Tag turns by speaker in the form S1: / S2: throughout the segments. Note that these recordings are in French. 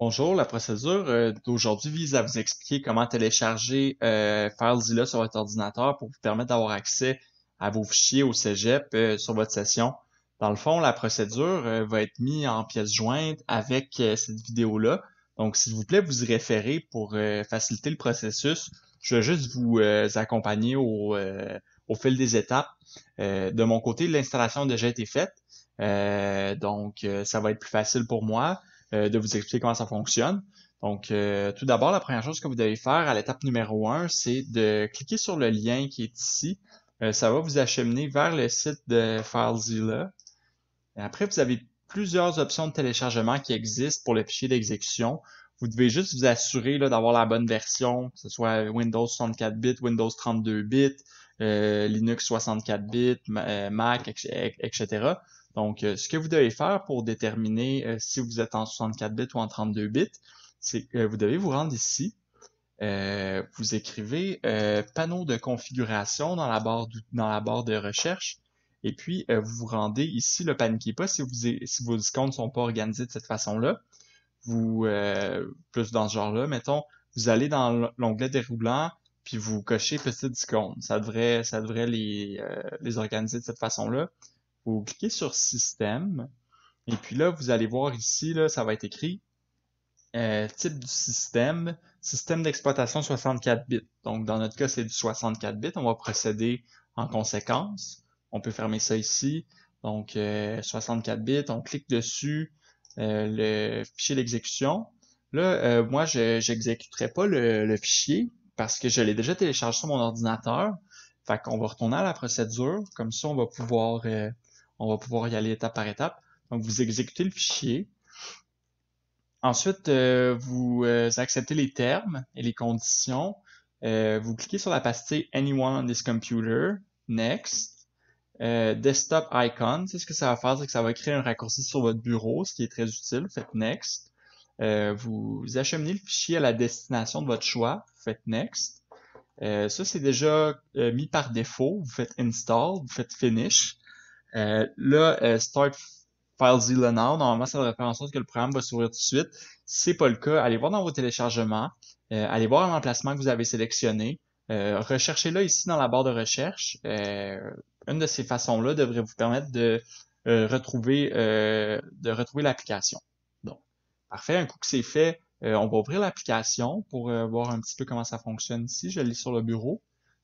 S1: Bonjour, la procédure d'aujourd'hui vise à vous expliquer comment télécharger FileZilla sur votre ordinateur pour vous permettre d'avoir accès à vos fichiers au Cégep sur votre session. Dans le fond, la procédure va être mise en pièce jointe avec cette vidéo-là. Donc, s'il vous plaît, vous y référez pour faciliter le processus. Je vais juste vous accompagner au fil des étapes. De mon côté, l'installation a déjà été faite. Ça va être plus facile pour moi de vous expliquer comment ça fonctionne. Donc, tout d'abord, la première chose que vous devez faire à l'étape numéro 1, c'est de cliquer sur le lien qui est ici. Ça va vous acheminer vers le site de FileZilla. Et après, vous avez plusieurs options de téléchargement qui existent pour le fichier d'exécution. Vous devez juste vous assurer d'avoir la bonne version, que ce soit Windows 64 bits, Windows 32 bits, Linux 64 bits, Mac, etc. Donc, ce que vous devez faire pour déterminer si vous êtes en 64 bits ou en 32 bits, c'est que vous devez vous rendre ici. Vous écrivez panneau de configuration dans la barre de recherche. Et puis, vous vous rendez ici, le paniquez pas si vos icônes ne sont pas organisées de cette façon-là. Plus dans ce genre-là, mettons, vous allez dans l'onglet déroulant, puis vous cochez petite icône. Ça devrait les organiser de cette façon-là. Vous cliquez sur Système, et puis là, vous allez voir ici, là, ça va être écrit type du système d'exploitation 64 bits. Donc, dans notre cas, c'est du 64 bits. On va procéder en conséquence. On peut fermer ça ici. Donc, 64 bits, on clique dessus, le fichier d'exécution. Là, moi, je n'exécuterai pas le fichier parce que je l'ai déjà téléchargé sur mon ordinateur. Fait qu'on va retourner à la procédure. Comme ça, on va pouvoir y aller étape par étape. Donc, vous exécutez le fichier. Ensuite, vous acceptez les termes et les conditions. Vous cliquez sur la pastille Anyone on this computer, Next. Desktop icon, tu sais ce que ça va faire, c'est que ça va créer un raccourci sur votre bureau, ce qui est très utile. Faites Next. Vous acheminez le fichier à la destination de votre choix. Faites Next. Ça, c'est déjà mis par défaut. Vous faites Install, vous faites Finish. Start FileZilla Now, normalement, ça devrait faire en sorte que le programme va s'ouvrir tout de suite. Si c'est pas le cas, allez voir dans vos téléchargements, allez voir l'emplacement que vous avez sélectionné, recherchez-le ici dans la barre de recherche. Une de ces façons-là devrait vous permettre de retrouver l'application. Donc, parfait. Un coup que c'est fait, on va ouvrir l'application pour voir un petit peu comment ça fonctionne ici. Je l'ai sur le bureau.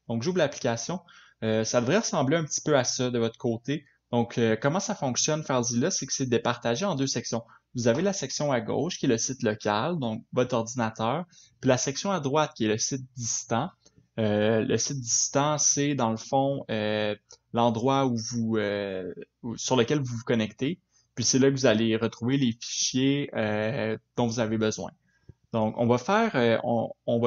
S1: Donc, j'ouvre l'application. Ça devrait ressembler un petit peu à ça de votre côté. Donc, comment ça fonctionne, FileZilla, c'est que c'est départagé en deux sections. Vous avez la section à gauche qui est le site local, donc votre ordinateur, puis la section à droite qui est le site distant. Le site distant, c'est dans le fond l'endroit sur lequel vous vous connectez. Puis c'est là que vous allez retrouver les fichiers dont vous avez besoin. Donc, on va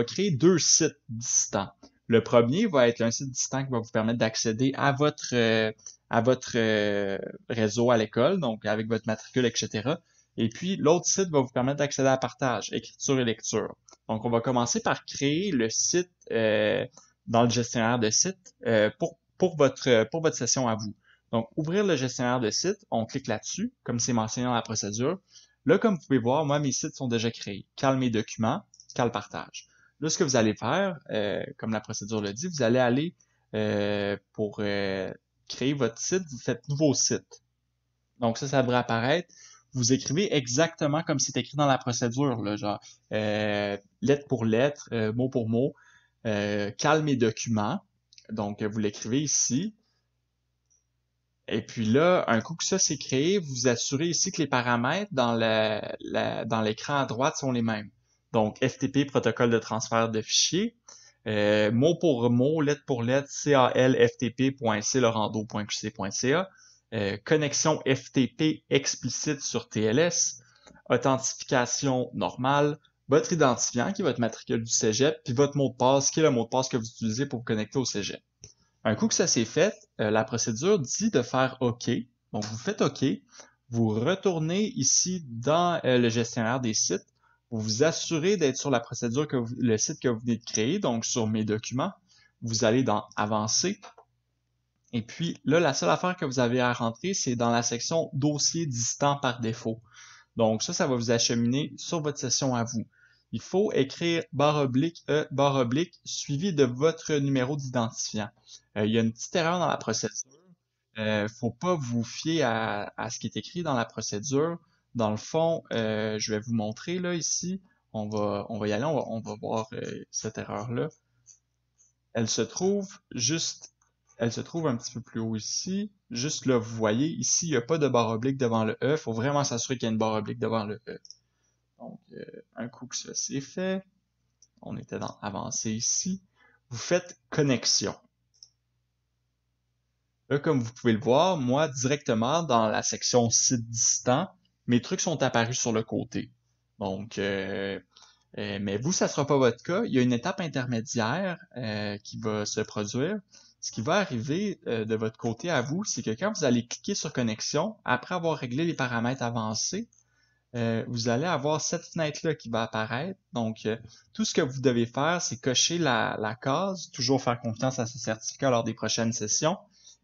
S1: créer deux sites distants. Le premier va être un site distant qui va vous permettre d'accéder à votre réseau à l'école, donc avec votre matricule, etc. Et puis, l'autre site va vous permettre d'accéder à partage, écriture et lecture. Donc, on va commencer par créer le site dans le gestionnaire de site pour votre session à vous. Donc, ouvrir le gestionnaire de site, on clique là-dessus, comme c'est mentionné dans la procédure. Là, comme vous pouvez voir, moi, mes sites sont déjà créés. Cale mes documents, cale partage. Là, ce que vous allez faire, comme la procédure le dit, vous allez aller pour créer votre site, vous faites nouveau site. Donc ça devrait apparaître. Vous écrivez exactement comme c'est écrit dans la procédure, là, genre lettre pour lettre, mot pour mot, cale mes documents. Donc vous l'écrivez ici. Et puis là, un coup que ça c'est créé, vous assurez ici que les paramètres dans dans l'écran à droite sont les mêmes. Donc FTP, protocole de transfert de fichiers, mot pour mot, lettre pour lettre, calftp.clorando.qc.ca, connexion FTP explicite sur TLS, authentification normale, votre identifiant qui est votre matricule du cégep, puis votre mot de passe qui est le mot de passe que vous utilisez pour vous connecter au cégep. Un coup que ça s'est fait, la procédure dit de faire OK. Donc, vous faites OK. Vous retournez ici dans le gestionnaire des sites. Vous vous assurez d'être sur la procédure le site que vous venez de créer, donc sur mes documents. Vous allez dans Avancer. Et puis là, la seule affaire que vous avez à rentrer, c'est dans la section Dossier distant par défaut. Donc ça va vous acheminer sur votre session à vous. Il faut écrire /E suivi de votre numéro d'identifiant. Il y a une petite erreur dans la procédure. Faut pas vous fier à ce qui est écrit dans la procédure. Dans le fond, je vais vous montrer là ici. On va y aller, on va voir cette erreur-là. Elle se trouve un petit peu plus haut ici. Juste là, vous voyez, ici, il n'y a pas de barre oblique devant le E. Il faut vraiment s'assurer qu'il y a une barre oblique devant le E. Donc, un coup que ça c'est fait, on était dans avancé ici. Vous faites connexion. Là, comme vous pouvez le voir, moi, directement dans la section site distant, mes trucs sont apparus sur le côté. Donc, mais vous, ça sera pas votre cas. Il y a une étape intermédiaire qui va se produire. Ce qui va arriver de votre côté à vous, c'est que quand vous allez cliquer sur connexion, après avoir réglé les paramètres avancés, vous allez avoir cette fenêtre-là qui va apparaître. Donc, tout ce que vous devez faire, c'est cocher la case, toujours faire confiance à ce certificat lors des prochaines sessions,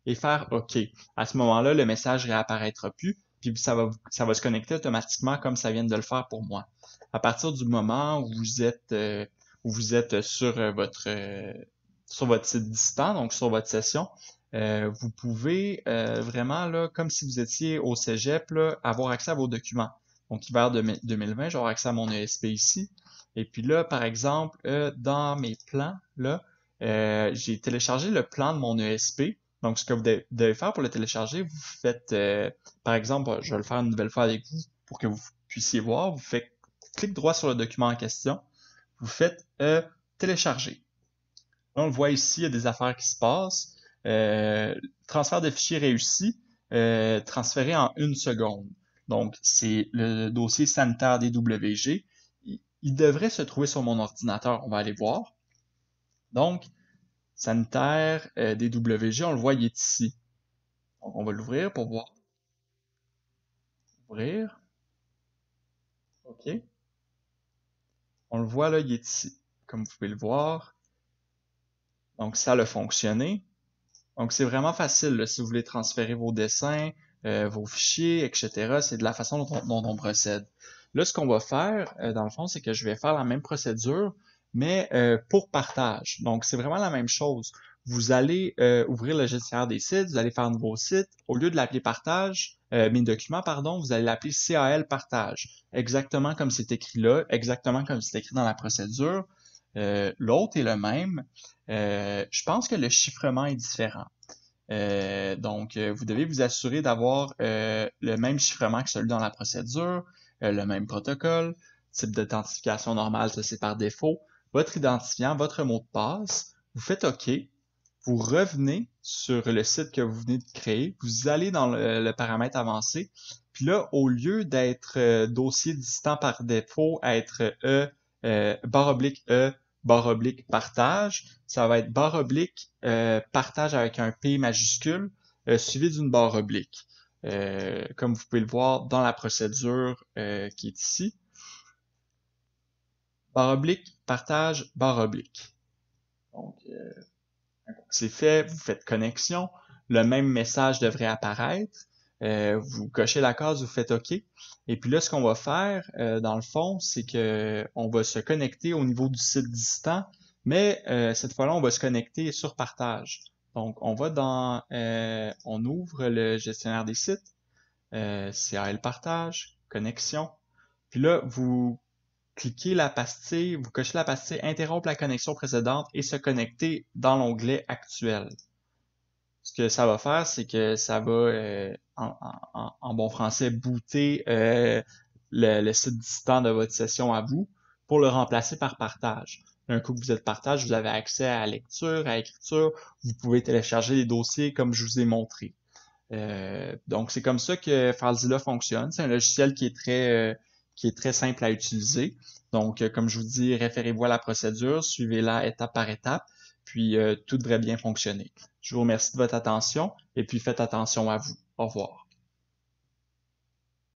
S1: et faire OK. À ce moment-là, le message réapparaîtra plus, puis ça va se connecter automatiquement comme ça vient de le faire pour moi. À partir du moment où vous êtes sur votre site distant, donc sur votre session, vous pouvez vraiment, là, comme si vous étiez au cégep, là, avoir accès à vos documents. Donc, hiver 2020, j'aurai accès à mon ESP ici. Et puis là, par exemple, dans mes plans, là, j'ai téléchargé le plan de mon ESP. Donc, ce que vous devez faire pour le télécharger, vous faites, par exemple, je vais le faire une nouvelle fois avec vous pour que vous puissiez voir. Vous faites clic droit sur le document en question. Vous faites télécharger. Là, on le voit ici, il y a des affaires qui se passent. Transfert de fichiers réussi, transféré en 1 seconde. Donc, c'est le dossier sanitaire DWG. Il devrait se trouver sur mon ordinateur. On va aller voir. Donc, sanitaire DWG, on le voit, il est ici. Donc, on va l'ouvrir pour voir. Ouvrir. OK. On le voit là, il est ici. Comme vous pouvez le voir. Donc, ça a fonctionné. Donc, c'est vraiment facile là, si vous voulez transférer vos dessins, vos fichiers, etc. C'est de la façon dont on procède. Là, ce qu'on va faire, dans le fond, c'est que je vais faire la même procédure, mais pour partage. Donc, c'est vraiment la même chose. Vous allez ouvrir le gestionnaire des sites, vous allez faire un nouveau site. Au lieu de l'appeler partage, mes documents, pardon, vous allez l'appeler CAL partage. Exactement comme c'est écrit là, exactement comme c'est écrit dans la procédure. L'autre est le même. Je pense que le chiffrement est différent. Donc, vous devez vous assurer d'avoir le même chiffrement que celui dans la procédure, le même protocole, type d'authentification normale, ça c'est par défaut, votre identifiant, votre mot de passe, vous faites OK, vous revenez sur le site que vous venez de créer, vous allez dans le paramètre avancé, puis là, au lieu d'être dossier distant par défaut, être /E, partage, ça va être partage avec un P majuscule, suivi d'une barre oblique. Comme vous pouvez le voir dans la procédure qui est ici. Partage, barre oblique. Donc, c'est fait, vous faites connexion, le même message devrait apparaître. Vous cochez la case, vous faites OK. Et puis là, ce qu'on va faire, dans le fond, c'est que on va se connecter au niveau du site distant, mais cette fois-là, on va se connecter sur partage. Donc, on va on ouvre le gestionnaire des sites, CAL partage, connexion. Puis là, vous cliquez la pastille, vous cochez la pastille interrompre la connexion précédente et se connecter dans l'onglet actuel. Ce que ça va faire, c'est que ça va, en bon français, booter le site distant de votre session à vous pour le remplacer par partage. Un coup que vous êtes partage, vous avez accès à la lecture, à l'écriture, vous pouvez télécharger les dossiers comme je vous ai montré. Donc, c'est comme ça que FileZilla fonctionne. C'est un logiciel qui est très simple à utiliser. Donc, comme je vous dis, référez-vous à la procédure, suivez-la étape par étape, puis tout devrait bien fonctionner. Je vous remercie de votre attention et puis faites attention à vous. Au revoir.